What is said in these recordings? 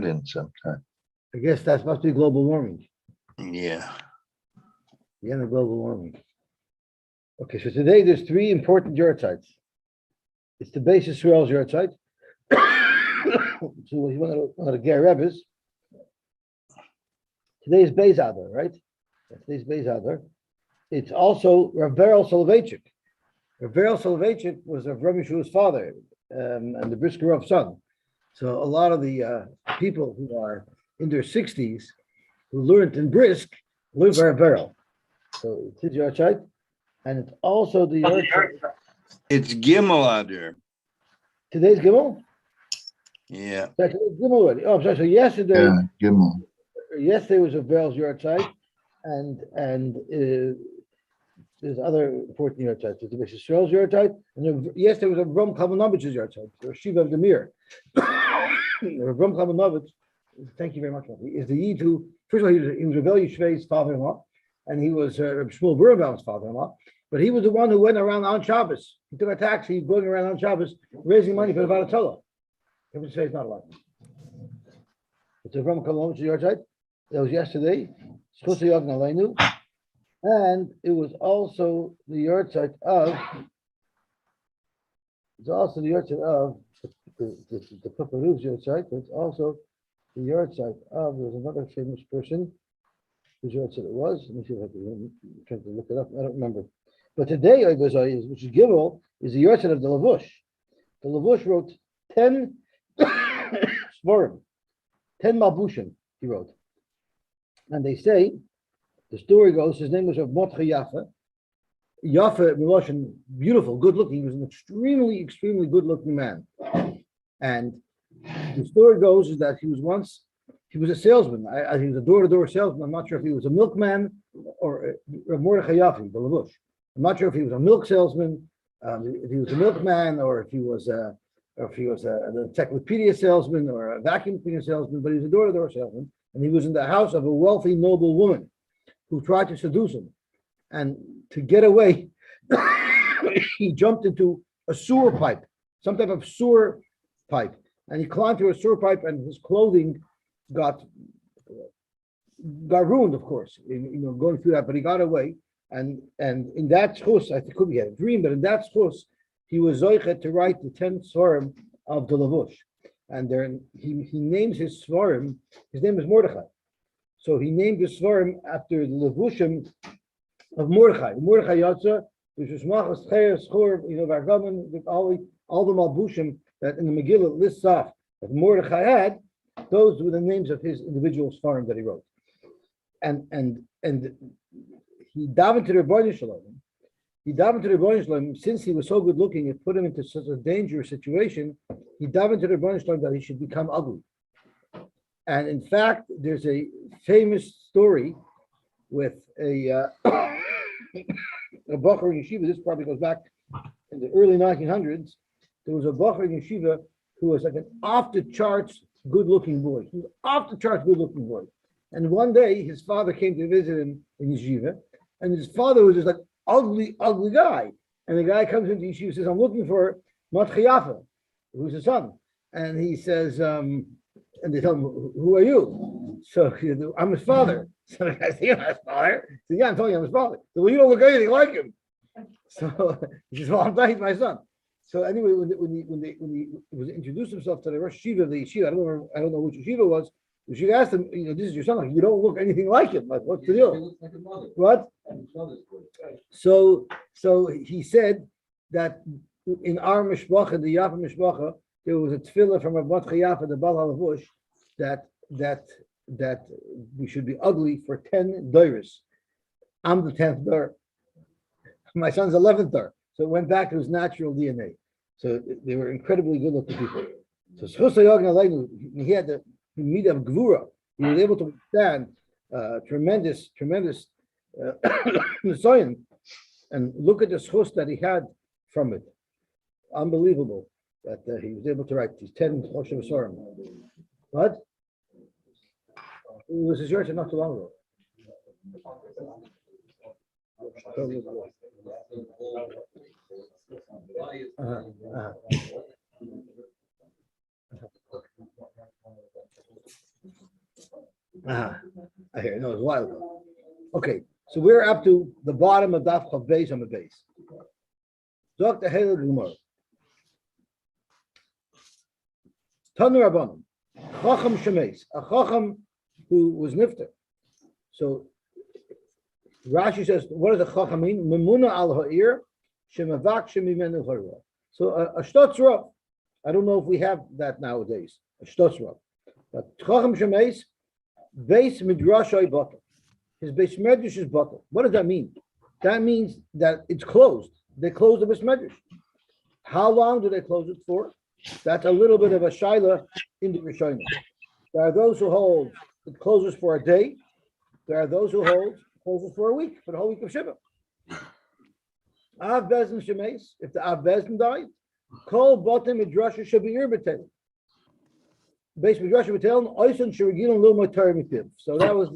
in sometime. I guess that must be global warming. Yeah. The end of global warming. Okay, so today there's three important yortzites. It's the base Israel's yortzeit. So he's one of the Ger Rebbe's. Today's Beis Adar, right? Today's Beis Adar. It's also Rav Berel Soloveitchik. Rav Berel Soloveitchik was Rav Shu's father and the Brisker of son. So a lot of the people who are in their 60s who learned in Brisk learned by Rav Berel. So it's his yortzeit, and it's also the yortzeit. It's Gimel Adar. Today's Gimel? Yeah. That's Gimel already. Oh, I'm sorry. So yesterday, Gimel. Yesterday was a Berel's yortzeit, and there's other important yortzeits. There's the Beis Yisrael's yortzeit, and yesterday was a Ram Kalmanovich's yortzeit, or Shiva of the Mir. Ram Kalmanovich, thank you very much, is the Yid who, first of all, he was Avel Yishvei's father-in-law, and he was Shmuel Birnbaum's father-in-law, but he was the one who went around on Shabbos. He took a taxi going around on Shabbos, raising money for the Baratollah. Everyone say it's not a lot. It's a Ram Kalmanovich's yortzeit. That was yesterday, and it was also the yortzeit of. It's also the yortzeit of the Paparuv's yortzeit. But it's also the yortzeit of. There's another famous person whose yortzeit it was. Let me see if I'm trying to look it up. I don't remember. But today, which is Gimel, is the yortzeit of the Lavush. The Lavush wrote 10 Svarim, 10 Malbushim. He wrote. And they say, the story goes, his name was Rav Mordechai Yaffa. Yaffa, Miloshin, beautiful, good looking. He was an extremely, extremely good looking man. And the story goes is that he was a salesman. He was a door-to-door salesman. I'm not sure if he was a milkman or Rav Mordechai Yaffa, the Lavush. I'm not sure if he was a milk salesman, if he was a milkman, or if he was a encyclopedia salesman or a vacuum cleaner salesman, but he was a door-to-door salesman. And he was in the house of a wealthy, noble woman who tried to seduce him. And to get away, he jumped into a sewer pipe, some type of sewer pipe. And he climbed through a sewer pipe, and his clothing got ruined, of course, going through that. But he got away. And in that schus, I think could be a dream, but in that schus, he was zoichet to write the 10 svarim of the Lavush. And then he names his svarim. His name is Mordechai, so he named his svarim after the levushim of Mordechai. Mordechai Yotza, which was Machas Cheir Schor, Vargaman, with all the malbushim that in the Megillah lists off that Mordechai had. Those were the names of his individual svarim that he wrote. And he davened to the Rebbeinu Shalom. He davened to the Rebbeinu Shalom, since he was so good looking, it put him into such a dangerous situation. He davened to the Rebbeinu Shalom that he should become ugly. And in fact, there's a famous story with a Bacher in Yeshiva. This probably goes back in the early 1900s. There was a Bacher in Yeshiva who was like an off-the-charts good-looking boy. He was off-the-charts good-looking boy. And one day, his father came to visit him in Yeshiva, and his father was just like ugly guy. And the guy comes into Yeshiva and says, I'm looking for Mordechai Yaffa, who's his son. And he says, and they tell him, who are you? So he said, I'm his father. So the guy said, you're not his father. He said, yeah, I'm telling you I'm his father. So, well, you don't look anything like him. So he says, well, I'm not, he's my son. So anyway, when he was introduced himself to the Rosh Yeshiva of the Yeshiva, I don't know which Yeshiva was. The Yeshiva asked him, this is your son. Like, you don't look anything like him. Like, what's the deal? Like what? So he said that in our mishpacha, the Yaffa mishpacha, there was a tefillah from Mordechai Yaffa, the Baal HaLavush, that we should be ugly for 10 doiros. I'm the 10th dor. My son's 11th dor. So it went back to his natural DNA. So they were incredibly good-looking people. So he had the midah of gvura. He was able to withstand tremendous nisayon, and look at the schus that he had from it. Unbelievable that he was able to write these 10 Moshe Masorim. What? It was his yortzeit not too long ago. I hear. No, it's a while ago. Okay, so we're up to the bottom of Daf Chav Beis on the base. Dr. Halil Gemara. Tanu Rabbanim. Chacham Shemes. A Chacham who was nifter. So Rashi says, what does a Chacham mean? Memuna al ha'ir shemavak shemimenu harua. So a shtotz rav. I don't know if we have that nowadays. A shtotz rav. But Chacham Shemes, Beis Midrashay Batal. His Beis Medrash is Batal. What does that mean? That means that it's closed. They closed the Beis Medrash. How long do they close it for? That's a little bit of a shaila in the Rishonim. There are those who hold it closes for a day. There are those who hold it closes for a week, for the whole week of Shiva. Av Bezin Shemes, if the Av Bezin died, Kol Batim Midrasha Shabir Betel. Beis Midrash Betel, Oisan Shirigilon Lil Motar Mipiv. So that was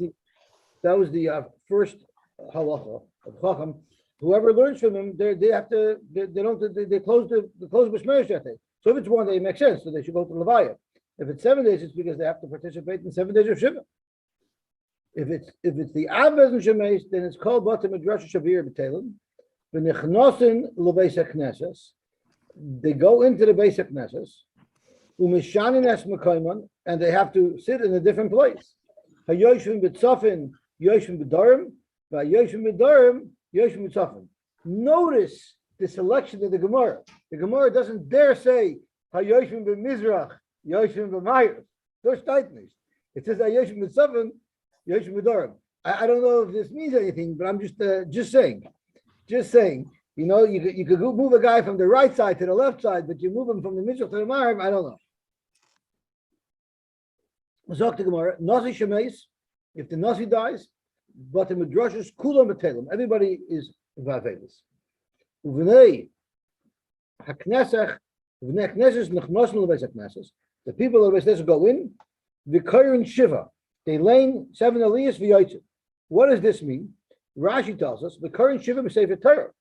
the first halacha of Chacham. Whoever learns from him, they close the Bishmerish that day. So if it's one day, it makes sense. So they should go to Levaya. If it's 7 days, it's because they have to participate in 7 days of Shiva. If it's the Avez and Shemesh, then it's called Batim Midrash Shavir B'Telim. V'nichnosin L'Beis HaKnesses. They go into the Beis HaKnesses. U'mishanin es Mekayman, and they have to sit in a different place. HaYoshvim B'Tzafin, Yoshvim B'Darim, VaYoshvim B'Darim, Yoshvim B'Tzafin. Notice the selection of the Gemara. The Gemara doesn't dare say HaYoshvim B'Mizrach, Yoshvim B'Mayr. Those titles. It says HaYoshvim B'Tzafin, Yoshvim B'Darim. I don't know if this means anything, but I'm just saying. Just saying. You know, you could move a guy from the right side to the left side, but you move him from the Mizrach to the Ma'ariv, I don't know. Zok the Gemara, Nasi Shemeis, if the Nasi dies, but the Midrashas Kulam B'Telim, everybody is Vavelis. Uvnei HaKnesach, Uvnei HaKnesses Nechnosin L'Beis HaKnesses, the people of the Beis HaKnesses go in, V'Koyin Shiva, they lane 7 Aliyas V'Yotzim. What does this mean? Rashi tells us, V'Koyin Shiva B'Sefer Torah.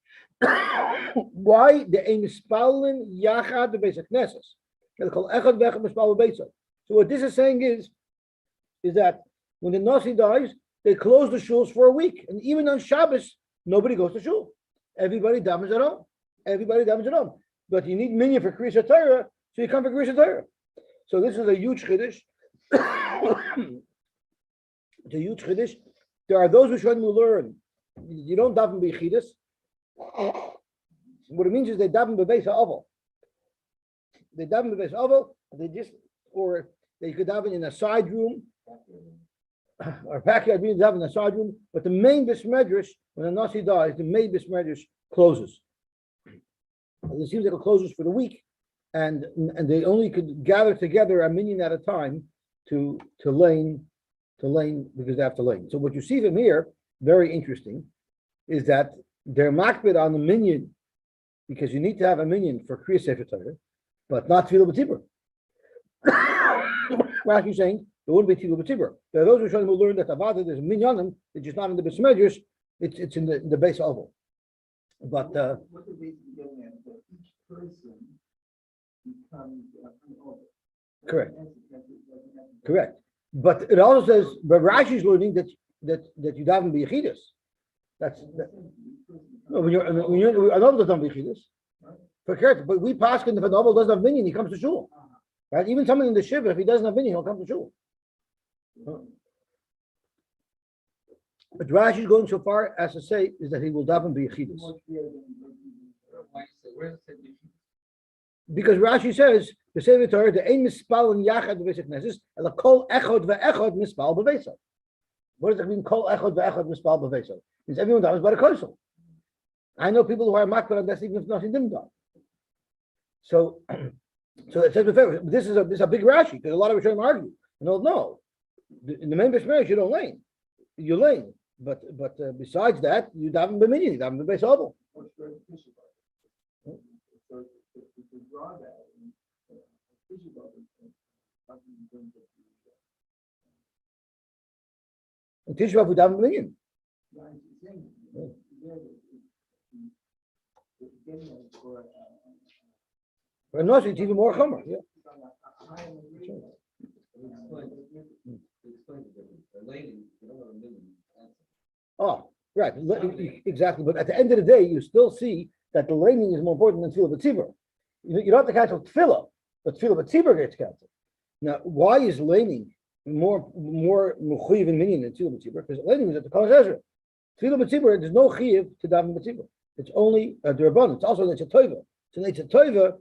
Why the aim is spalin yachad the Beis HaKnesses? They call echad v'echad mispal b'beisot. So what this is saying is that when the Nasi dies, they close the shuls for a week, and even on Shabbos, nobody goes to shul. Everybody damage at home. But you need minyan for Kriyas Torah, so you come for Kriyas Torah. So this is a huge chiddush. It's a huge chiddush. There are those who learn. You don't daven b'yichidus. What it means is they daven b'beis ha'avel. They daven b'beis ha'avel. Or they could daven in a side room, or backyard means daven in a side room. But the main Beis Medrash, when a Nasi dies, the main Beis Medrash closes. It seems like it closes for the week, and they only could gather together a minyan at a time to lane because they have to lane. So what you see from here, very interesting, is that they're makbid on the minyan because you need to have a minyan for Kriyas Sefer Torah, but not Tefillah B'Tibur. Rashi's saying there wouldn't be Tefillah B'Tibur. There are those who learn that Avada there's a minyanim, it's just not in the Beis Medrash, it's in the Beis Oval. But what they're basically getting at is that each person becomes an order. Correct. But it also says, but Rashi's learning that you daven b'yichidus. No, when you're an novel doesn't have b'yichidus. Correct. But we paskin if a novel doesn't have minyan, he comes to shul. Right? Even someone in the shiva, if he doesn't have minyan, he'll come to shul. But Rashi's going so far as to say is that he will daven b'yichidus. Because Rashi says the Sefer Torah the ein mispal and yachad b'beis HaKnesses and the kol echod ve'echod mispal b'beisot. What does it mean? Kol echod ve'echod mispal b'beisot. Means everyone davens by the kosel. I know people who are makbar on this even if nothing didn't die. So it says before, this is a big Rashi because a lot of Rishonim argue. No, in the main Beis Medrash you don't lane, you lane. But besides that, you daven b'minyan, you daven b'beis Oval. In Tisha B'Av we daven b'minyan. For a Nasi, it's even more chomer. Yeah. Right, exactly. But at the end of the day, you still see that the laning is more important than tefillah b'tzibur. You don't have to cancel tefillah, but tefillah b'tzibur gets canceled. Now, why is laning more mechuyev in minyan than tefillah b'tzibur? Because laning is at the Kol Ezra. Tefillah b'tzibur, there's no chiyuv to daven b'tzibur. It's only a derabbanan. It's also an Eitzah Tova. It's an Eitzah Tova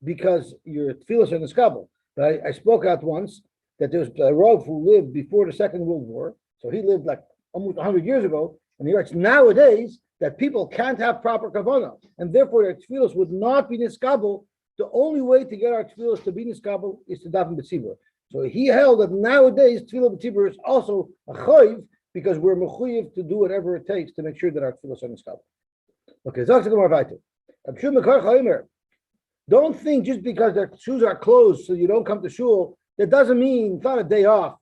because your tefillahs are in the skabel. But I spoke out once that there was a Rav who lived before the Second World War, so he lived like almost 100 years ago, and he writes nowadays that people can't have proper kavanah, and therefore their tefillahs would not be niskabel. The only way to get our tefillahs to be niskabel is to daven b'tzibur. So he held that nowadays tefillah b'tzibur is also a chayv because we're mechuyev to do whatever it takes to make sure that our tefillahs are niskabel. Okay, don't think just because their shoes are closed so you don't come to shul, that doesn't mean it's not a day off.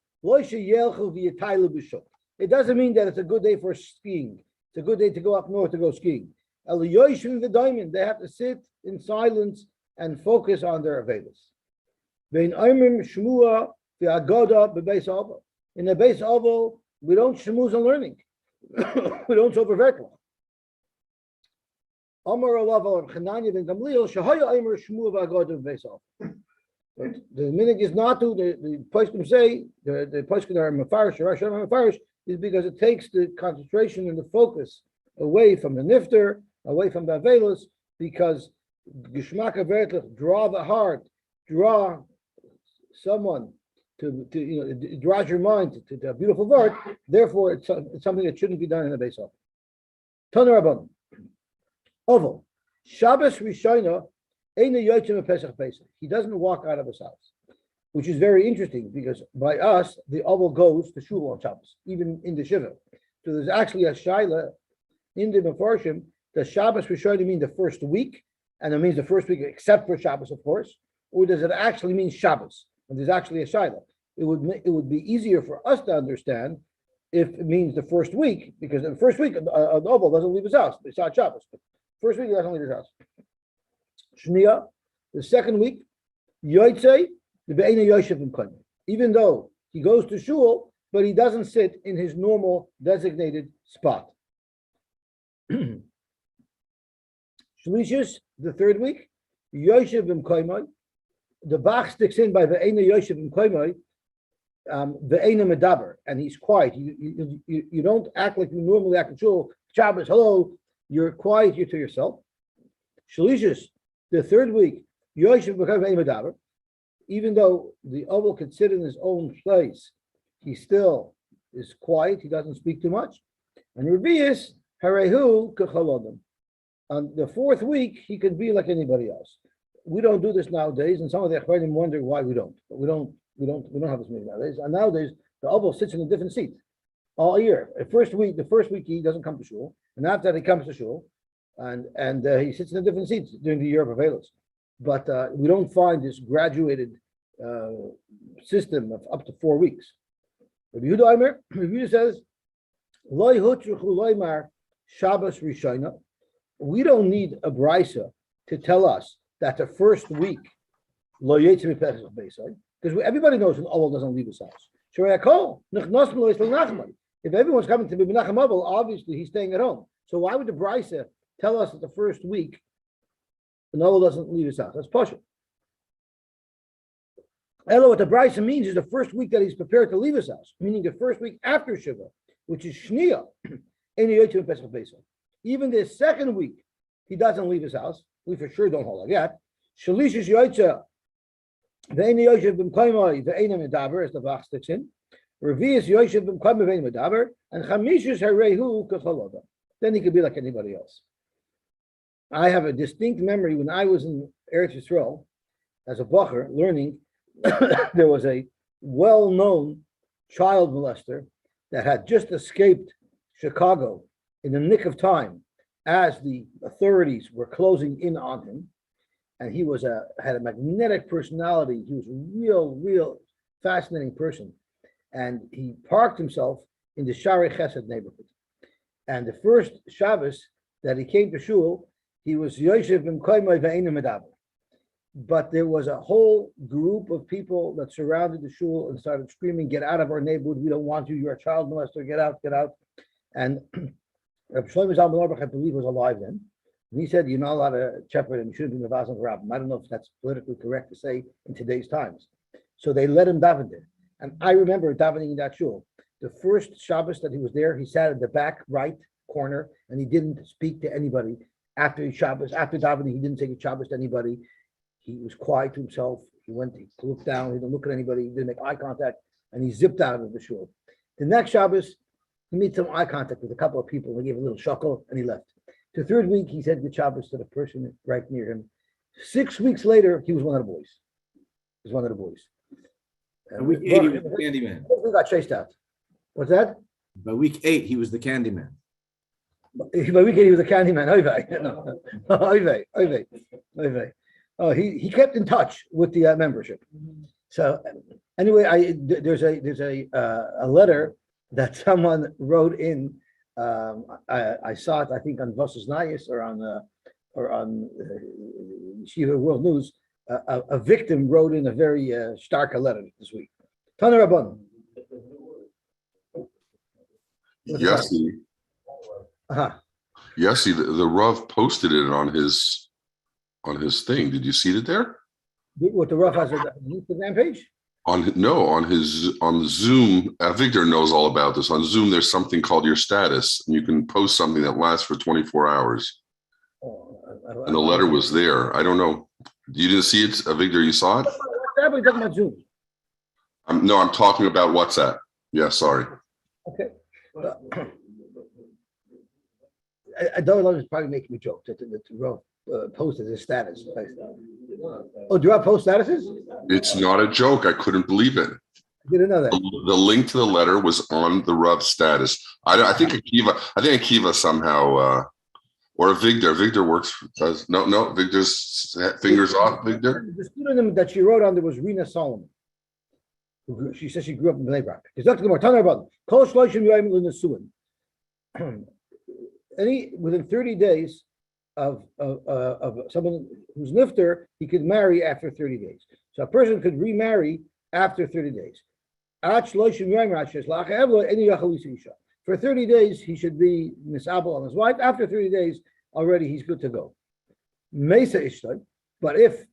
It doesn't mean that it's a good day for skiing. It's a good day to go up north to go skiing. They have to sit in silence and focus on their avelis. In the base Avel, we don't shmuz on learning. We don't sofer verkel. The minhag is not to the poskim say the poskim are mafarish or mafarish is because it takes the concentration and the focus away from the nifter, away from the avelos, because gishmak avertlich, draw the heart, draw someone to it draws your mind to a beautiful word. Therefore, it's something that shouldn't be done in the base of Taner Rabban. Oval Shabbos Rishona. He doesn't walk out of his house, which is very interesting because by us, the Avel goes to Shul on Shabbos, even in the Shiva. So there's actually a Shaila in the Mefarshim. Does Shabbos Rishona mean the first week? And it means the first week except for Shabbos, of course. Or does it actually mean Shabbos? And there's actually a Shaila. It would be easier for us to understand if it means the first week, because in the first week, an Avel doesn't leave his house. It's not Shabbos. But first week, he doesn't leave his house. Shnia, the second week, Yosy, the Be'ena Yoshev in Katan. Even though he goes to Shul, but he doesn't sit in his normal designated spot. Shlishis, the third week, Yoshev in Koimai. The Bach sticks in by Be'ena Yoshev in Koimai, Be'ena Medaber, and he's quiet. You don't act like you normally act in Shul. Shabbos, hello, you're quiet, you're to yourself. Shlishis, the third week, Yoshev became a medaber. Even though the Avel could sit in his own place, he still is quiet. He doesn't speak too much. And Revius Harehu Kechalodam. On the fourth week, he could be like anybody else. We don't do this nowadays, and some of the Achronim wonder why we don't. But we don't have this meeting nowadays. And nowadays, the Avel sits in a different seat all year. The first week he doesn't come to shul, and after that he comes to shul. And he sits in a different seat during the year of Avelos. But we don't find this graduated system of up to 4 weeks. Rabbi Yehuda says, Loi hutruchu loymar Shabbos Rishona. We don't need a brisa to tell us that the first week, lo yetzim mipesach beisai, because everybody knows when Avel doesn't leave his house. If everyone's coming to be Menachem Avel, obviously he's staying at home. So why would the brisa tell us that the first week the Avel doesn't leave his house? That's Pasha. Elo, what the brisa means is the first week that he's prepared to leave his house, meaning the first week after Shiva, which is Shnia. Even the second week, he doesn't leave his house. We for sure don't hold like that. Shalish is Yoitza, Ve'eni Yoshev b'mkoimoi, Ve'ena medaber, as the Bach sticks in. Revius Yoshev b'mkoimoi, Ve'ena medaber, and Chamishus Harehu k'chaloda. Then he could be like anybody else. I have a distinct memory when I was in Eretz Yisrael as a bacher learning. There was a well-known child molester that had just escaped Chicago in the nick of time as the authorities were closing in on him. And he had a magnetic personality. He was a real fascinating person. And he parked himself in the Shari Chesed neighborhood. And the first Shabbos that he came to Shul, he was Yoshev b'mkoimoi ve'ena medaber. But there was a whole group of people that surrounded the Shul and started screaming, "Get out of our neighborhood! We don't want you. You're a child molester. Get out! Get out!" And Shlomo Zalman Auerbach, I believe, was alive then. And he said, you're not allowed to shepherd and shouldn't be mevazon rabbim. I don't know if that's politically correct to say in today's times. So they let him daven there. And I remember davening in that shul. The first Shabbos that he was there, he sat in the back right corner and he didn't speak to anybody. After Shabbos, after davening, he didn't say Shabbos to anybody. He was quiet to himself. He looked down, he didn't look at anybody, he didn't make eye contact, and he zipped out of the shul. The next Shabbos, he made some eye contact with a couple of people, and he gave a little chuckle, and he left. The third week, he said good Shabbos to the person right near him. 6 weeks later, he was one of the boys. He was one of the boys. By week 8, he was the Candyman. He got chased out. What's that? By week 8, he was the Candyman. By week 8, he was a Candyman. Oy. Oh, he kept in touch with the membership. So anyway, there's a letter that someone wrote in. I saw it, I think, on Voss's Nayis or on Shiva World News. A victim wrote in a very stark letter this week. Tana Rabban. Yosy. Yosy, the Rav posted it on his thing. Did you see it there? What the Rav has an Instagram page? On the Zoom, Victor knows all about this. On Zoom, there's something called your status, and you can post something that lasts for 24 hours. And the letter was there. I don't know. You didn't see it, Victor? You saw it? We're talking about Zoom. No, I'm talking about WhatsApp. Yeah, sorry. Okay. I don't know. It's probably making me joke that Rav posted his status. Oh, do you have post statuses? It's not a joke. I couldn't believe it. I didn't know that. The link to the letter was on the Rav status. I think Akiva somehow, or Victor. Victor works. No. Victor's fingers off. Victor. The pseudonym that she wrote on there was Rena Solomon. She says she grew up in Bnei Brak. It's Dr. Gemara. Tell her about Kol Shloshim Yoyim L'Nesuin. Within 30 days of someone who's nifter, he could marry after 30 days. So a person could remarry after 30 days. For 30 days, he should be misabel on his wife. After 30 days, already he's good to go. Mesa Ishtay. But if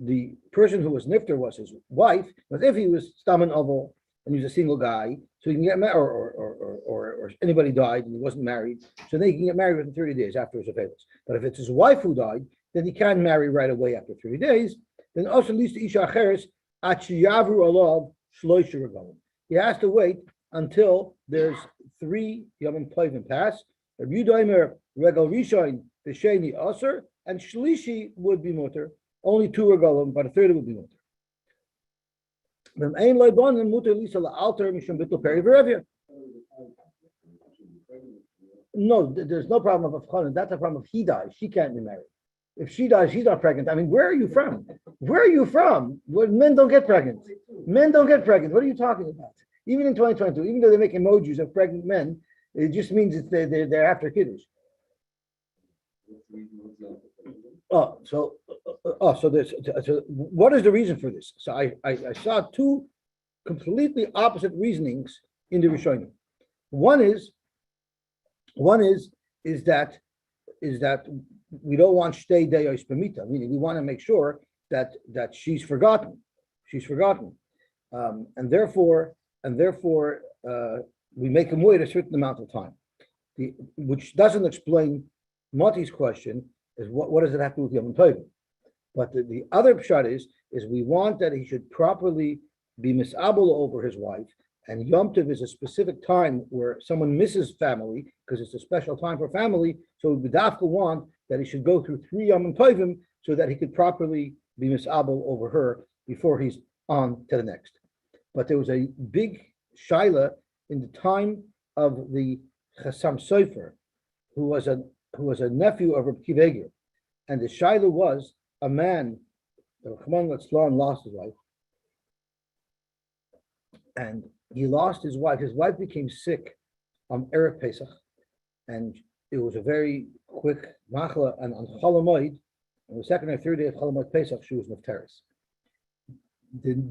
the person who was nifter was his wife, but if he was stamen avel and he was a single guy, so he can get married, or anybody died and he wasn't married, so then he can get married within 30 days after his avails. But if it's his wife who died, then he can marry right away after 30 days. Then also leads to Isha Acheres Achiyavru Alav Shloisha Regalim. He has to wait until there's 3 Yom Tovim pass. Rabbi Yudaimer Regal Rishon B'Sheni Aser, and Shlishi would be mutter. Only 2 regalim, but a third would be mutter. No, there's no problem of Chanan. That's a problem if he dies. She can't be married. If she dies, she's not pregnant. I mean, where are you from? Where are you from? Where men don't get pregnant. Men don't get pregnant. What are you talking about? Even in 2022, even though they make emojis of pregnant men, it just means they're after kiddush. So what is the reason for this? So I saw 2 completely opposite reasonings in the Rishonim. One is that we don't want shtei deyos b'mita, meaning we want to make sure that she's forgotten. She's forgotten, and therefore we make him wait a certain amount of time, which doesn't explain Mati's question. Is what does it have to do with Yom Tovim? But the other pshat is we want that he should properly be misabel over his wife, and Yom Tov is a specific time where someone misses family because it's a special time for family. So the Dafka want that he should go through 3 Yom Tovim so that he could properly be misabel over her before he's on to the next. But there was a big shaila in the time of the Chassam Sofer, who was a nephew of Rabbi Kiva Eger. And the shaila was a man, lost his wife, and he lost his wife. His wife became sick on Erev Pesach, and it was a very quick machla. And on Chol Moed, on the 2nd or 3rd day of Chol Moed Pesach, she was nefteres.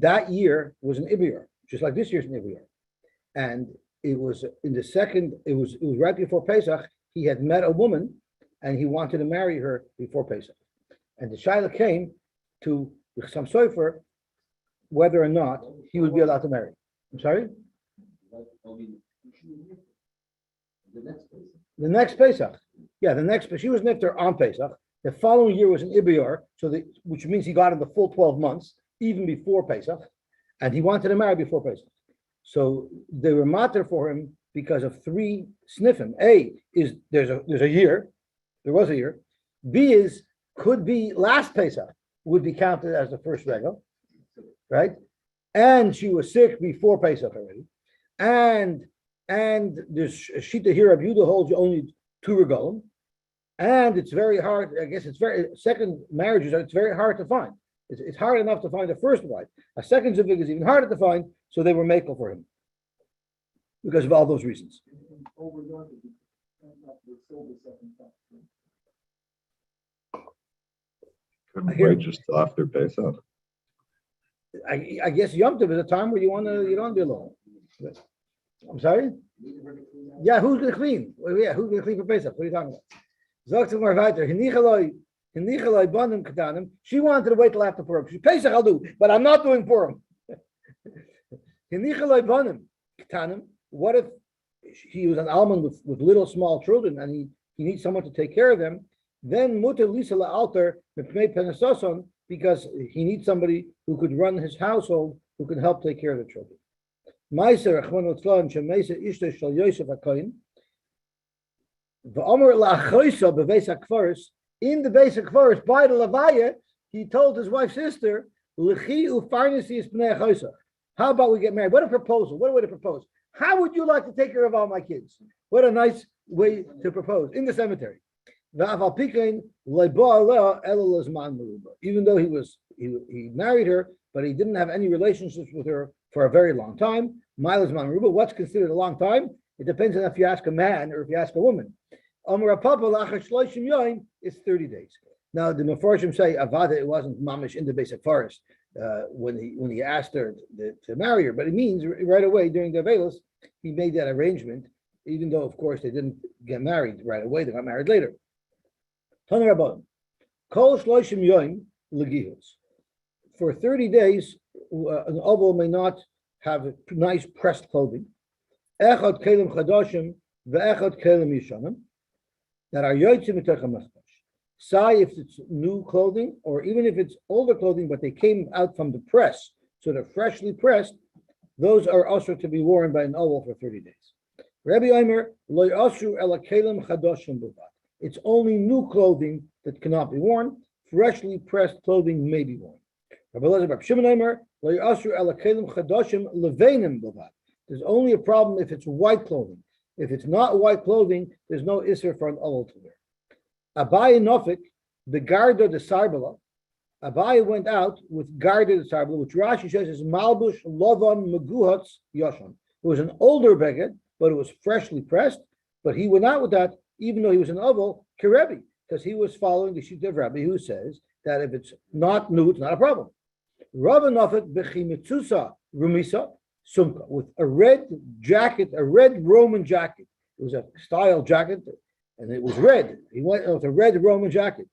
That year was an Ibiyar, just like this year's an Ibiyar, and it was in the second. It was right before Pesach, he had met a woman and he wanted to marry her before Pesach. And the Shaila came to some Sofer whether or not he would be allowed to marry. I'm sorry? The next Pesach. Yeah, she was nifter on Pesach. The following year was an Ibiyar, which means he got in the full 12 months, even before Pesach, and he wanted to marry before Pesach. So they were matter for him because of three sniffim. A is there's a year, there was a year. B is could be last Pesach would be counted as the first regal, right? And she was sick before Pesach already, and there's Shita here of Yehuda holds you only 2 regalim, and it's very hard. I guess second marriages. It's very hard to find. It's hard enough to find a first wife. A second zivig is even harder to find. So they were makel for him because of all those reasons. Couldn't wait just till after Pesach. I guess Yom Tov is a time where you don't be alone. I'm sorry. Yeah, who's going to clean? Well, yeah, who's going to clean for Pesach? What are you talking about? She wanted to wait till after Purim. She Pesach I'll do, but I'm not doing Purim. What if he was an almond with little small children and he needs someone to take care of them? Then muter lisa la'alter because he needs somebody who could run his household, who can help take care of the children. Meiser Rachmana litzlan shemeisa ishto shel Yosef HaKohen v'omer la'achoisa beveis hakfaris, in the Beis HaKfaris by the Levaya, he told his wife's sister, L'chi ufarnisi is bnei achoisa. How about we get married? What a proposal. What a way to propose. How would you like to take care of all my kids? What a nice way to propose in the cemetery. Even though he married her, but he didn't have any relationships with her for a very long time. What's considered a long time? It depends on if you ask a man or if you ask a woman. It's 30 days. Now the Mefarshim say Avada, it wasn't mamish in the basic forest when he asked her to marry her, but it means right away during the Avelos, he made that arrangement, even though of course they didn't get married right away, they got married later. For 30 days, an Avel may not have nice pressed clothing. Echad kelim chadashim ve'echad kelim yishanim that are yotzim mitach hamachbash. Say if it's new clothing, or even if it's older clothing, but they came out from the press, so they're freshly pressed, those are also to be worn by an Avel for 30 days. Rabbi Omer lo yasru ela kelim chadashim b'vad. It's only new clothing that cannot be worn. Freshly pressed clothing may be worn. There's only a problem if it's white clothing. If it's not white clothing, there's no isser for an Avel to wear. Abai Nofik, the Garda de Sarbala, Abai went out with Garda de Sarbala, which Rashi says is Malbush Lovan Meguhatz Yoshan. It was an older beged, but it was freshly pressed. But he went out with that, even though he was an Avel, Kerebi, because he was following the Shita of Rabbi, who says that if it's not new, it's not a problem. Rabbi Nofet Bechimitzusa Rumisa Sumka, with a red jacket, a red Roman jacket. It was a style jacket, and it was red. He went with a red Roman jacket.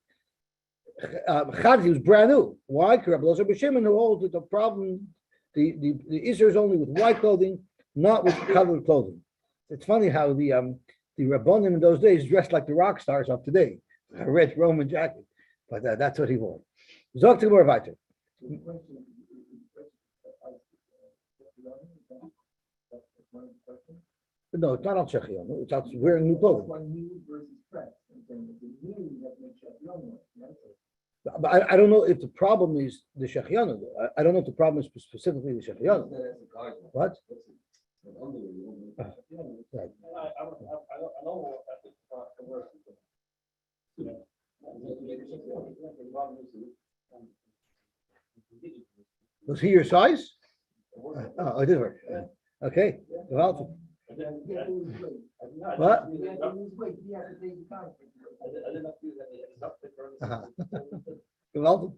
He was brand new. Why? Rabbi Elazar B'Shimon, who holds that the problem, the Isser is only with white clothing, not with colored clothing. It's funny how the Rabbanim in those days dressed like the rock stars of today, a red Roman jacket, but that's what he wore. Zok Tzibor Vayter. No, it's not on Shechion. It's out wearing new clothing. But I don't know if the problem is the Shechion. I don't know if the problem is specifically the Shechion. What? Right. Was he your size? Oh, it did work. Okay. Well, what? Well,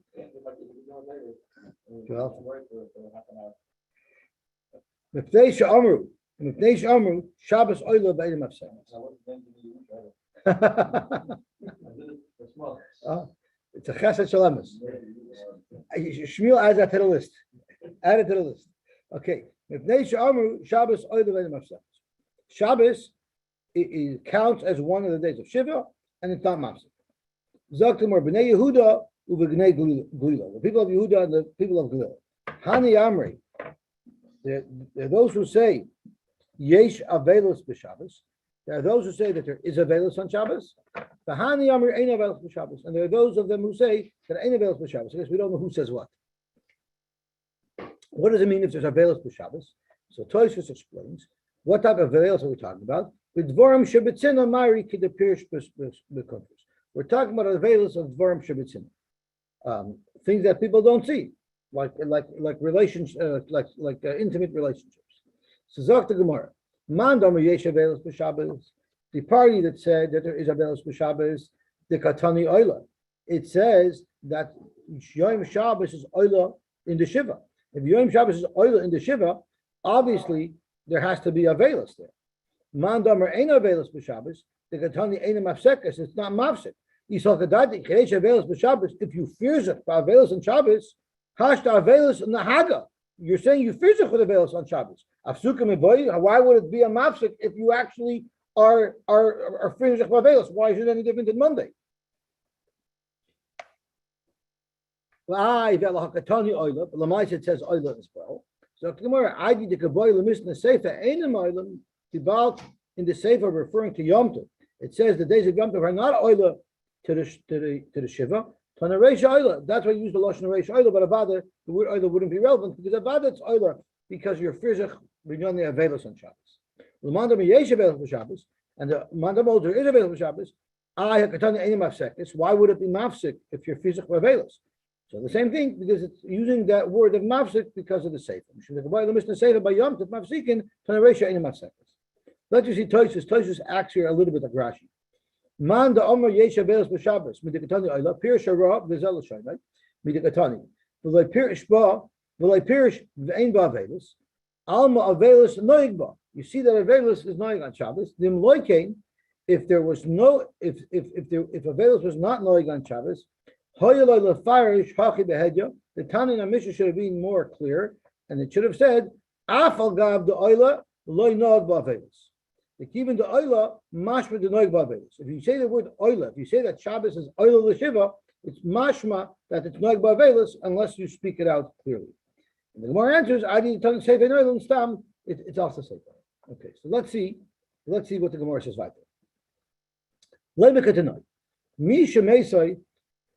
Mipnei she'amru, Shabbos oila b'edim afseh. It's a chesed shalamus. Shmuel adds that to the list. Add it to the list. Okay. Shabbos Shabbos it counts as one of the days of Shiva, and it's not Mafsik. Zaktim or Bnei Yehuda uVgnei Glila. The people of Yehuda and the people of Glila. Hani Amri. There are those who say Yesh Avelus b'Shabbos. There are those who say that there is Avelus on Shabbos. The Hani Amri ain't Avelus b'Shabbos, and there are those of them who say that ain't Avelus b'Shabbos. I guess we don't know who says what. What does it mean if there's Avelus b'Shabbos? So Tosfos explains what type of Avelus are we talking about. With Dvorim Shebetzina Mari Kidapirish b'Kuntus. We're talking about Avelus of Dvorim Shebetzina, things that people don't see, like relations, intimate relationships. So Zok the Gemara, Man Domer Yesh Avelus b'Shabbos. The party that said that there is Avelus b'Shabbos, the Katani Oila. It says that Yom Shabbos is Oila in the Shiva. If Yom Shabbos is Oila in the Shiva, obviously there has to be Avelus there. Man Domer ain't Avelus b'Shabbos. The Katani ain't a Mafsekes. It's not Mafsek. If you fear it by Avelus on Shabbos, Hashta Avelus in the Haga. You're saying you fear it with Avelus on Shabbos. Why would it be a Mafsek if you actually are fearing it by Avelus? Why is it any different than Monday? It says Oila as well. So I did the Kaboy Lemis in the Sefer, ain't in the Sefer referring to Yom Tov. It says the days of Yom Tov are not Oila to the Shiva. Tana Reish Oila. That's why you use the Lashon Reish Oila, but Avada, the word Oila wouldn't be relevant because Avada it's Oila because you're Firzach beyond the Avelus on Shabbos. The Mandam Yesh Avelus for Shabbos, and the Mandam Older is Avelus for Shabbos. Why would it be Mafsik if you're Firzach for Avelus? So the same thing because it's using that word of Mafsik because of the Sefer. Let's just see Tosfos. Tosfos acts here a little bit like Rashi. Man the Omer Yesh Avelus b'Shabbos midikatani Oila Pirish Hara v'Zel Shaynai midikatani v'Lei Pirish Ba v'Lei Pirish v'Ein Ba Avelus Alma Avelus Noig Ba. You see that Avelus is Noig on Shabbos. Dim Loikein, if there was no if Avelus was not Noig on Shabbos, Hoyeloi LeFarish Hachi Behedya. The Tana Mishnah should have been more clear, and it should have said Afal Gav the Oila Loi Noig Ba Avelus. Even the Oila, mashma the noig ba'avelus. If you say the word Oila, if you say that Shabbos is Oila l'shiva, it's mashma that it's noig ba'avelus unless you speak it out clearly. And the Gemara answers, I need to say v'noil and stam. It's also safe. Okay, so let's see what the Gemara says right there.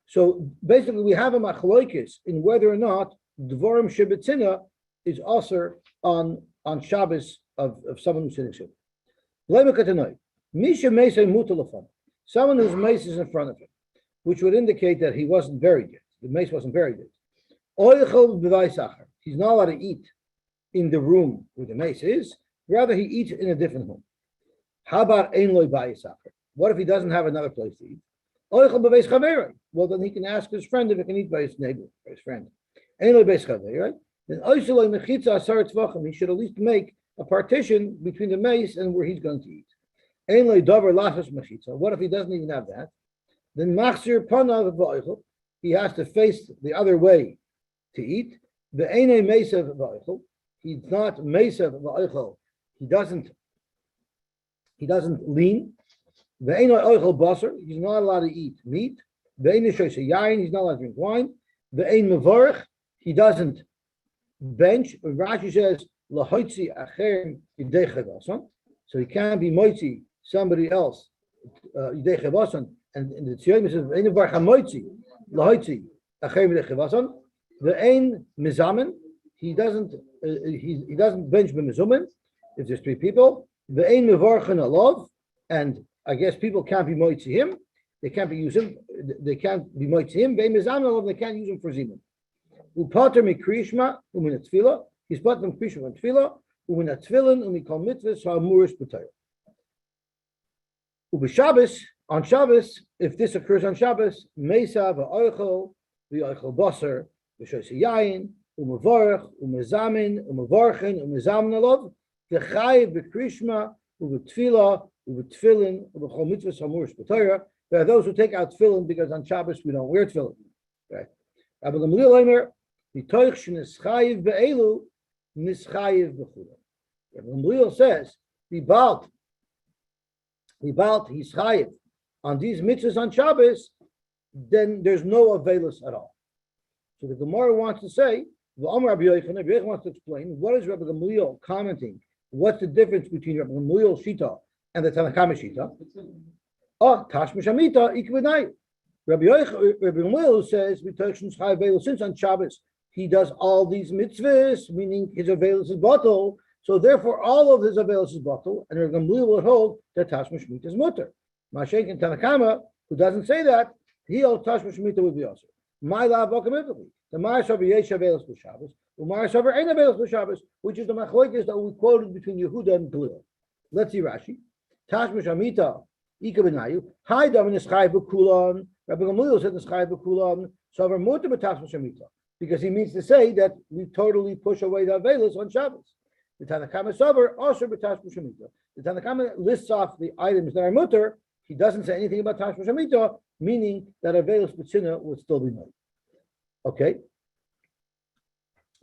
So basically, we have a machloikis in whether or not dvorim shebetzina is also on Shabbos of someone who's sitting Shiva. Someone whose mace is in front of him, which would indicate that he wasn't buried yet. The mace wasn't buried yet. He's not allowed to eat in the room where the mace is. Rather, he eats in a different home. How about what if he doesn't have another place to eat? Well, then he can ask his friend if he can eat by his neighbor, by his friend. Then he should at least make a partition between the mace and where he's going to eat. What if he doesn't even have that? Then he has to face the other way to eat. He's not mesav. He doesn't lean. He's not allowed to eat meat. He's not allowed to drink wine. He doesn't bench. Rashi says, so he can't be moitzi somebody else. And in the Tziyim says, the ein mizamen. He doesn't bench b'mizumen if there's three people. The ein mevarchen alav, and I guess people can't be moitzi him. They can't be using. They can't be moitzi him. They mizamen alav. They can't use him for zimun. Upater mikrishma umin tefillah. He's put them krishma and tefillah. Umin tefillin umikol mitzvahs ha'amuris b'tayr. Ub'Shabbos, on Shabbos, if this occurs on Shabbos, Mesa v'oichel v'oichel basar v'shoyse yayin u'mevorach u'mezamin u'mevorchen u'mezamin alav v'chayiv b'krishma uve tefillah, uve tefillin, uve chol mitzvahs hamuris b'Torah. There are those who take out tefillin because on Shabbos we don't wear tefillin. Right? Rabbi Gamliel Omer, mitoich shenischayiv be'elu, nischayiv b'chulah. Rabbi Gamliel says, Bibalt, he's chayiv on these mitzvahs on Shabbos, then there's no avelus at all. So the Gemara wants to say, Rabbi Yochanan wants to explain what is Rabbi Gamliel commenting. What's the difference between Rabbi Gamliel's shita and the Tanakama shita? Oh, Tashmish Amita ikv'nai. Rabbi Gamliel says since on Shabbos he does all these mitzvahs, meaning his avelus is bottle. So therefore, all of his avelus is bottle, and Rabbi Gamliel will hold that Tashmish Amita is mutter. Mashayk and Tanakama, who doesn't say that, he holds Tashmish Amita would be also. My love, the Ma'aseh Yesh Avelus b'Shabbos, the Ma'aseh Ein Avelus b'Shabbos, which is the machlokes that we quoted between Yehuda and Gamliel. Let's see Rashi. Tashmish Amita, Ika b'Nayu, Hai Dam Nischai b'Kulan. Rabbi Gamliel said Nischai b'Kulan. So we're mutter b'Tashmish Amita, because he means to say that we totally push away the Avelus on Shabbos. The Tanakama Sover also b'Tashmish Amita. The Tanakama lists off the items that are mutter. He doesn't say anything about Tashmish Amita, meaning that Avelus b'Tzina would still be made. Okay.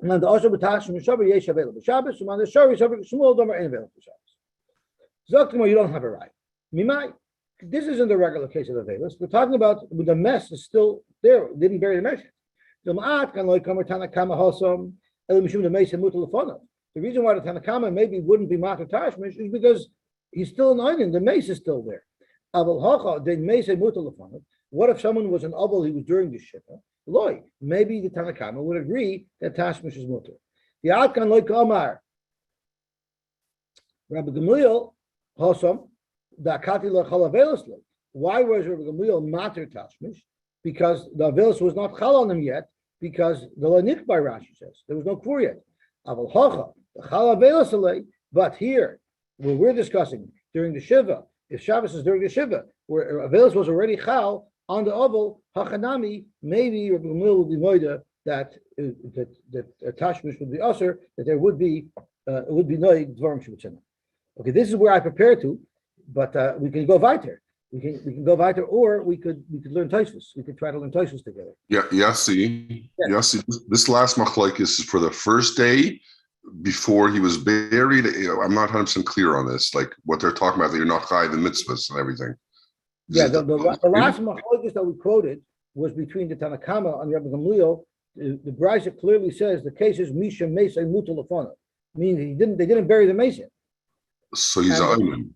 And the also b'Tashmish Sover yesh Avelus b'Shabbos. And on the Shari Sover Shmuel Domer ain't Avelus b'Shabbos. Zoktimo, you don't have a right. Mimai. This isn't the regular case of Avelus. We're talking about when the mess is still there. Didn't bury the mess. The reason why the Tanakama maybe wouldn't be Matar Tashmish is because he's still an onion. The mace is still there. What if someone was an Avel, he was during the Shiva? Loy, maybe the Tanakama would agree that Tashmish is mutter. The Atkan Loy Kamar, Rabbi Gamliel, Hosam, the Akati Lachal Avelis. Why was Rabbi Gamliel Matar Tashmish? Because the Avelis was not Chal on him yet, because the Lanik by Rashi says there was no Kur yet. Aval Hacha, the Chal Avelis, but here, where we're discussing during the Shiva, if Shabbos is during the Shiva, where Avelus was already Chal on the Avel, Hachanami, maybe Rabbi Gamliel would be moida that Tashmish would be usher, that there would be it would be noig dvarim shebutzena. Okay, this is where I prepare to, but we can go weiter. We can go weiter, or we could learn Tosfos. We could try to learn Tosfos together. Yeah, Yosy. This last machlokes is for the first day before he was buried. I'm not 100% clear on this, like what they're talking about, that you're not high the mitzvahs and everything. Yeah, the last machlokes that we quoted was between the Tanakama and Rabbi Gamliel. The Brisa clearly says the case is Misha Mesa Mutal Lafana, meaning they didn't bury the Mesa. So he's an onion.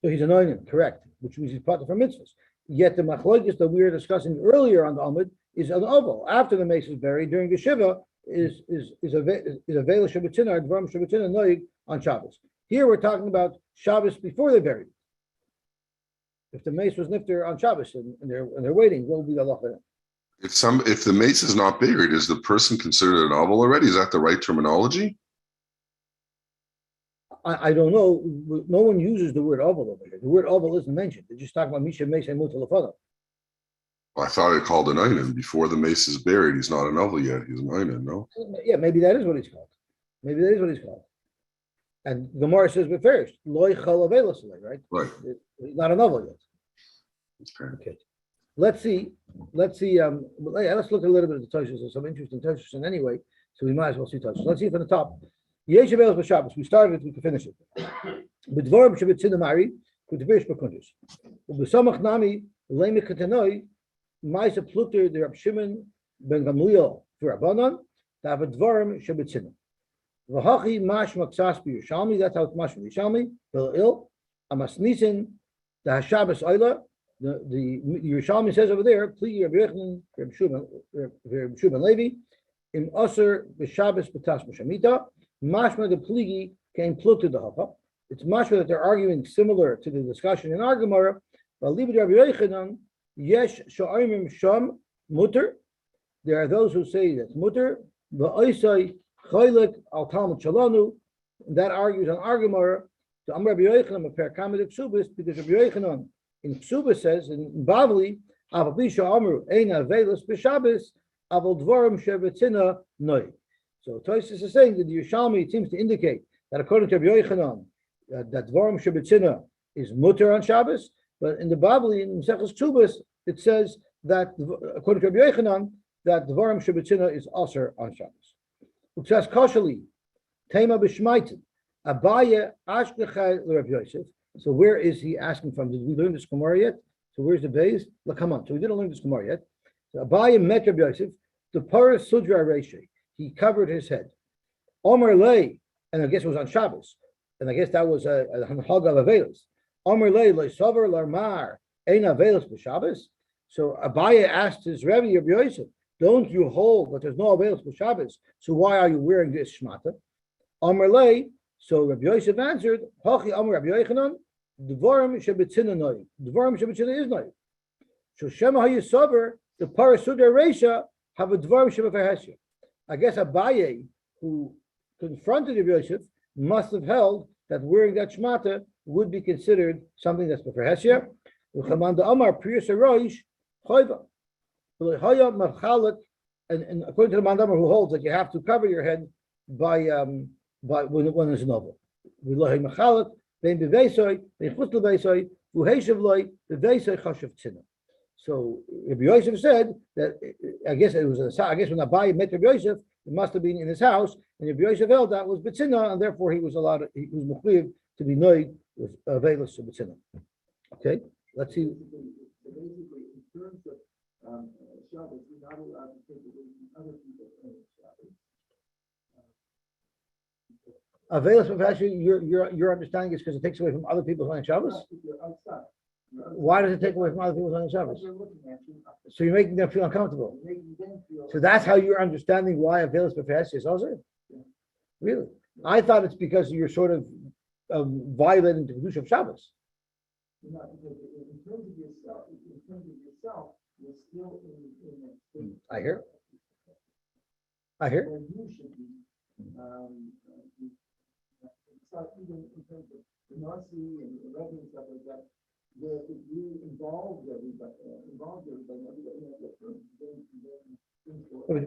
So he's an onion, correct, which means he's part of our mitzvahs. Yet the machlokes that we were discussing earlier on the Amud is an oval. After the Mesa is buried during the Shiva is a Avel Shabbatina, Dvarim Shabbatina Noig on Shabbos. Here we're talking about Shabbos before they buried. If the mace was nifter on Shabbos and they're waiting, what will be the halacha? If the mace is not buried, is the person considered an oval already? Is that the right terminology? I don't know. No one uses the word oval over here. The word oval isn't mentioned. They're just talking about Misha Mace and Mutalafana. I thought it called an onion before the mace is buried. He's not an oval yet. He's an onion, no? Yeah, maybe that is what he's called. Maybe that is what he's called. And Gemara says, but first, loy chal avelasle, right? Right. He's not an oval yet. Okay. Let's see. Let's look a little bit at the Tosfos. There's some interesting Tosfos anyway, so we might as well see Tosfos. Let's see from the top. Yesh Avel b'Shabbos. We started it. We can finish it. B'dvarim shebetzina mari kutvish b'kundus. U'b'samach nami leimi katanoi ma'isa pluter the Rab Shimon ben Gamliel for Rabbanan ta'avad dvarim shebetzina. V'hachi mash maksas b'Yushalmi. That's how it's mash b'Yushalmi. V'il amasnisin the Hashabbos oila. The Yerushalmi says over there, Pli Rabbi Yochanan, Rabbi Shuban Levi, in Aser b'Shabbos b'Tas b'Shamita, Mashma the Pligi came plugged to the Hapa. It's mashma that they're arguing similar to the discussion in our Gemara. But Rabbi Yochanan, Yesh Sha'imim Sham Mutter. There are those who say that's Mutter. V'Oisai Chaylik Al Talmud Shalanu. That argues on our Gemara. The Rabbi Yochanan of Perkamidik Subis, because Rabbi Yochanan in Ksuba says in Bavli, Avabisha Amru Eina Velas B'Shabbos Aval Dvarim Shevetzina Noi. So Tosfos is saying that the Yerushalmi seems to indicate that according to Rabbi Yochanan, that Dvarim Shabbatina is mutter on Shabbos, but in the Bible, in Maseches Tubas, it says that, according to Rabbi Yochanan, that Dvarim Shabbatina is aser on Shabbos. Uksas Koshali, Tema B'Shmaitin, Abaye Ashkechai Rabbi Yosef. So where is he asking from? Did we learn this Gemara yet? So where's the base? Look, come on. So we didn't learn this Gemara yet. So Abaye met Rabbi Yosef, the Parah Sudra Reishi. He covered his head. Omer Lei, and I guess it was on Shabbos, and I guess that was a Hag of Avelis. Omer Lei Sover Larmar Ein Avelis b'Shabbos. So Abaye asked his Rebbe Rabbi Yosef, "Don't you hold that there's no Avelis b'Shabbos? So why are you wearing this shmata?" Omer Lei. So Rabbi Yosef answered, "Hachi Omer Rabbi Yochanan, Dvarim Shabbatina Noi. Dvarim Shabbatina is Noi. So Shema HaYisover, the Parasudar Reisha, have a Dvarim Shabbatina." I guess Abaye, who confronted Rabbi Yosef, must have held that wearing that shmata would be considered something that's before Hesya. And according to the Mandamar, who holds that you have to cover your head by when there's a novel. So Rabbi Yosef said that I guess when Abaye met Rabbi Yosef, it must have been in his house, and Rabbi Yosef held that was B'tzina, and therefore he was mechuyev to be noid with Avelis of B'tzina. Okay, let's see. Basically, in terms of Shabbos, you're not allowed to take away from other people Shabbos. Avelis of Hashem, your understanding is because it takes away from other people's on Shabbos? Why does it take away from other people's on Shabbos? So you're making them feel uncomfortable. So that's how you're understanding why Avelis of Hashem is also? Really? I thought it's because you're sort of violating the Kedusha of Shabbos. In terms of yourself, you're still in I hear. where you should be. It's not even in terms of the Yosy and the Rebbe and stuff like that, where if you involve everybody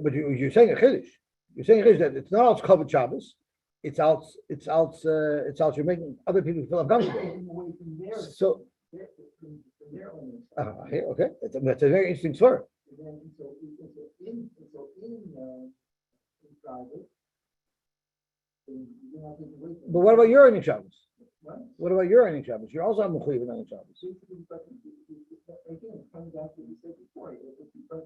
But you're saying a chiddush. You're saying a chiddush that it's not all covered Shabbos. It's out. You're making other people feel uncomfortable. So, okay, that's a very interesting story. But what about your earning Shabbos? What about your earning Shabbos? You're also on mechuyev in earning Shabbos. Again, coming back to what we said before, if you touch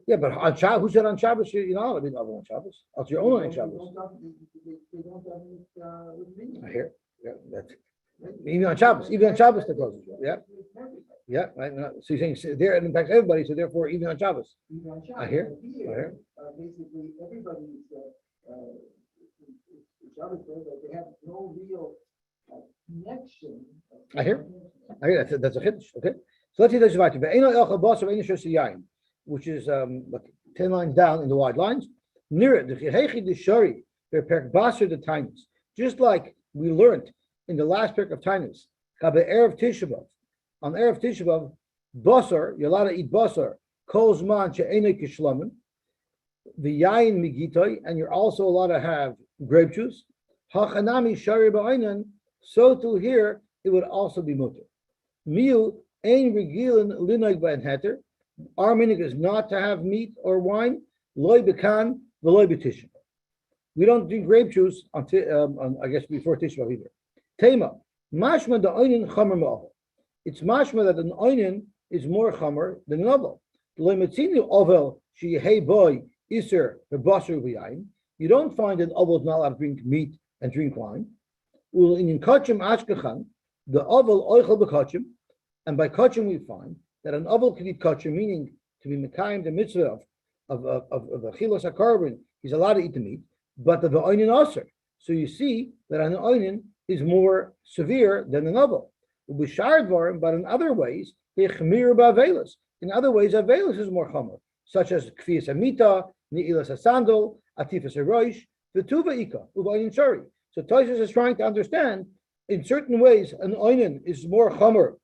Yeah, but on Shabbos, who said on Shabbos you're not allowed to be on Shabbos? It's your own earning Shabbos. I hear. Yeah, that's even on Shabbos they're closing. Yeah, right. So you're saying there it impacts everybody, so therefore even on Shabbos. I hear. Basically, everybody's Shabbos, they have no real connection. I hear. That's a chiddush. Okay. So let's see this right. Which is 10 lines down in the wide lines. Near it, the shari, they're perk basar the tinies. Just like we learned in the last perk of tinies, erev Tisha B'av. On erev Tisha B'av, basar, you're allowed to eat basar. Kol zman she'enei kishlamin. The yain migitoi, and you're also allowed to have grape juice. Hachanami shari ba'ainan. So to here, it would also be mutter. Miu ein regilin linoig ba'en heter. Our minhag is not to have meat or wine. Loy bekan v'loy b'tisha. We don't drink grape juice on I guess before Tisha B'av either. Tema mashma the oinen chamer ma'avel. It's mashma that an oinen is more chamer than an avel. Loy metzini avel sheyehei boy iser v'basar v'yayin. You don't find an avel is not allowed to drink meat and drink wine. Ul in kachim ashkechan the avel oichel b'kachim, and by kachim we find that an avel can eat kosher, meaning to be mekayim the mitzvah of a chilos hakarban, he's allowed to eat the meat, but the oinen aser. So you see that an oinen is more severe than an avel. But in other ways, in other ways, avelis is more chomer, such as kfiyas amita, ni'ilas hasandal, atifas haroish, v'tuva ika, uvayin shari. So Tosfos is trying to understand, in certain ways, an oinen is more chomer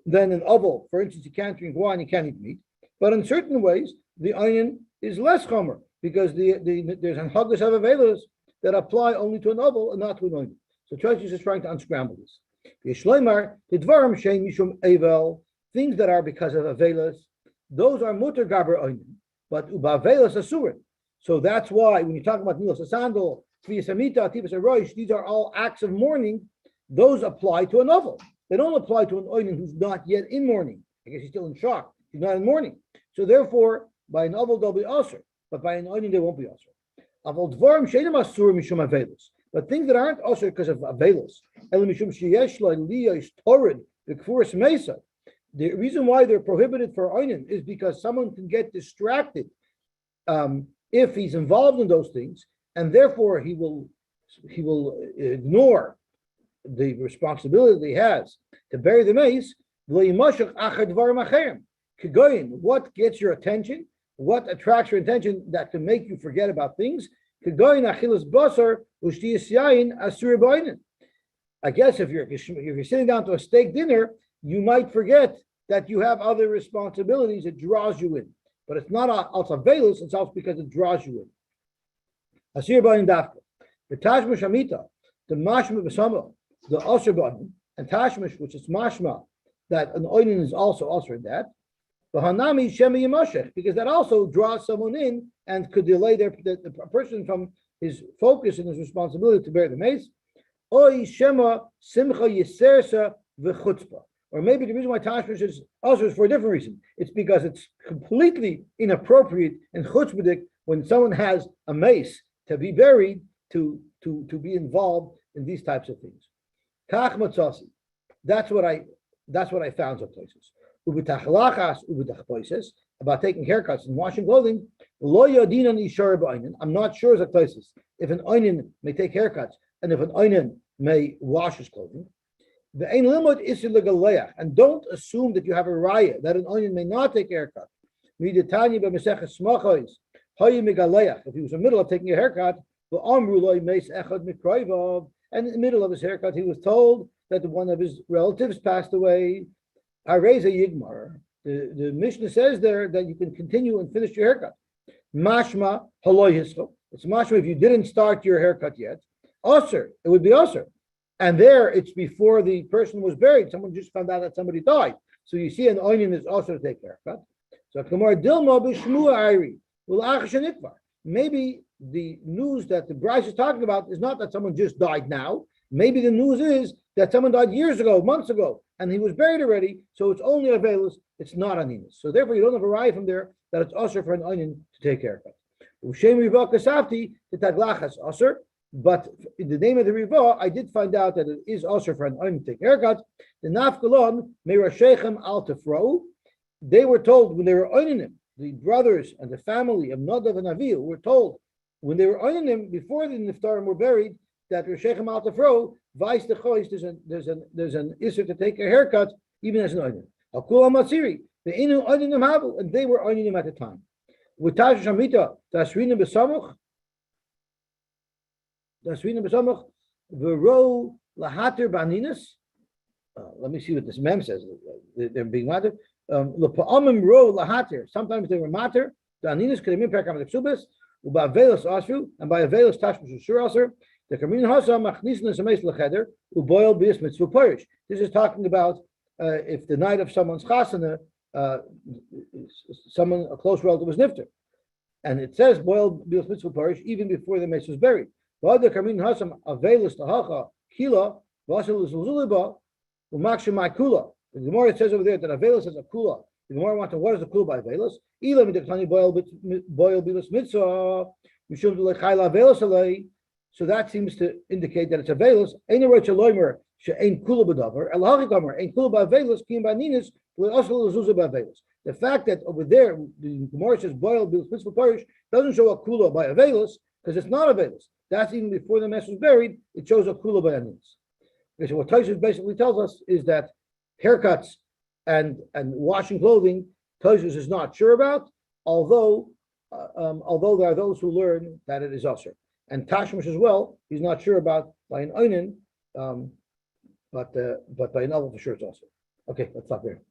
than an avel. For instance, you can't drink wine, you can't eat meat. But in certain ways, the onion is less chomer. because there's Hanhagas of Avelis that apply only to a novel and not to an oinen. So Tosis is just trying to unscramble this. Yishleimar, the Dvarim Shein Mishum Avel, things that are because of Avelis, those are Mutter Gaber Oinen, but Uba Avelis Asurin. So that's why when you talk about Nilos Asandal, Tviyas Amita, Tivas Aroish, these are all acts of mourning. Those apply to a novel. They don't apply to an oinen who's not yet in mourning. I guess he's still in shock. He's not in mourning. So therefore, by an novel they'll be usher, but by an oinen they won't be usher. Aval dvarim she'enim asur mishum avelus, but things that aren't usher because of avelus, el mishum sheyesh lo liyos torid v'kfuras mesa. The reason why they're prohibited for oinen is because someone can get distracted if he's involved in those things, and therefore he will ignore the responsibility he has to bury the mace. What gets your attention? What attracts your attention that can make you forget about things? I guess if you're sitting down to a steak dinner, you might forget that you have other responsibilities. It draws you in, but it's not also veilus. It's also because it draws you in. Asir b'ayin dafka, the tashmish amita, the mashma b'sama, the asir b'ayin, and tashmish, which is mashma, that an oinen is also in that. Hanami shemi yimashech, because that also draws someone in and could delay the person from his focus and his responsibility to bear the mace. Oy shema simcha yisersa v'chutzpah. Or maybe the reason why tashmish is also is for a different reason. It's because it's completely inappropriate and chutzpahdik when someone has a mace to be buried to be involved in these types of things. Kach matzasi. That's what I found some places. About taking haircuts and washing clothing. I'm not sure as a places if an oinen may take haircuts and if an oinen may wash his clothing. And don't assume that you have a raya that an oinen may not take a haircut. If he was in the middle of taking a haircut, and in the middle of his haircut, he was told that one of his relatives passed away. The Mishnah says there that you can continue and finish your haircut. Mashma haloy hischo. It's mashma if you didn't start your haircut yet. Osir, it would be osir. And there it's before the person was buried. Someone just found out that somebody died. So you see an oinen is also to take a haircut. So Kamar Dilma b'shmu Iri. Maybe the news that the Bryce is talking about is not that someone just died now. Maybe the news is that someone died years ago, months ago, and he was buried already, so it's only a velus, it's not an inus. So therefore, you don't have a raya from there that it's usher for an onion to take haircut. The taglachas usher, but in the name of the riva, I did find out that it is usher for an onion to take haircut. The nafkalon meirashechem al tefro. They were told when they were oninim, the brothers and the family of Nadav and Avihu were told when they were oninim before the niftarim were buried that Rishechem al tefro vice the choice. There's an issue to take a haircut even as an onion. Hakul amatziri the inu oninim havel, and they were oninim at the time. With Tash Shamita tasrina besamuch v'ro lahater baninas. Let me see what this mem says. They're being matter. L'pa'amim ro lahater. Sometimes they were matter. The aninas could have been perakam the u'ba'avelos asru, and by avelos tashmish shur asr. The kamin hasa machnisna semeis lecheder u'boil bias mitzvah parish. This is talking about if the night of someone's chasana, someone a close relative was nifter, and it says boil bias mitzvah parish even before the mace was buried. But the kamin hasa avelos tahacha kila v'asel zuzuliba u'makshemai kula. The Gemara says over there that avelos has a kula. The Gemara wants to what is the kula by avelos? Ilam midekani boil bias mitzvah mishum l'chayla avelos alei. So that seems to indicate that it's a velus. Ein roch loimer she'ein kula b'davar. Elhachi kamer ein kula b'avelus kim b'aninis le'asal lezuza b'avelus. The fact that over there the Gemara says boil mitzvah parish doesn't show a kula by a velus because it's not a velus. That's even before the mess was buried. It shows a kula by aninis. Okay, so what Tosfos basically tells us is that haircuts and washing clothing, Tosfos is not sure about. Although there are those who learn that it is usher. And tashmish as well, he's not sure about by an oinen, but by an oven for sure it's also. Okay, let's stop there.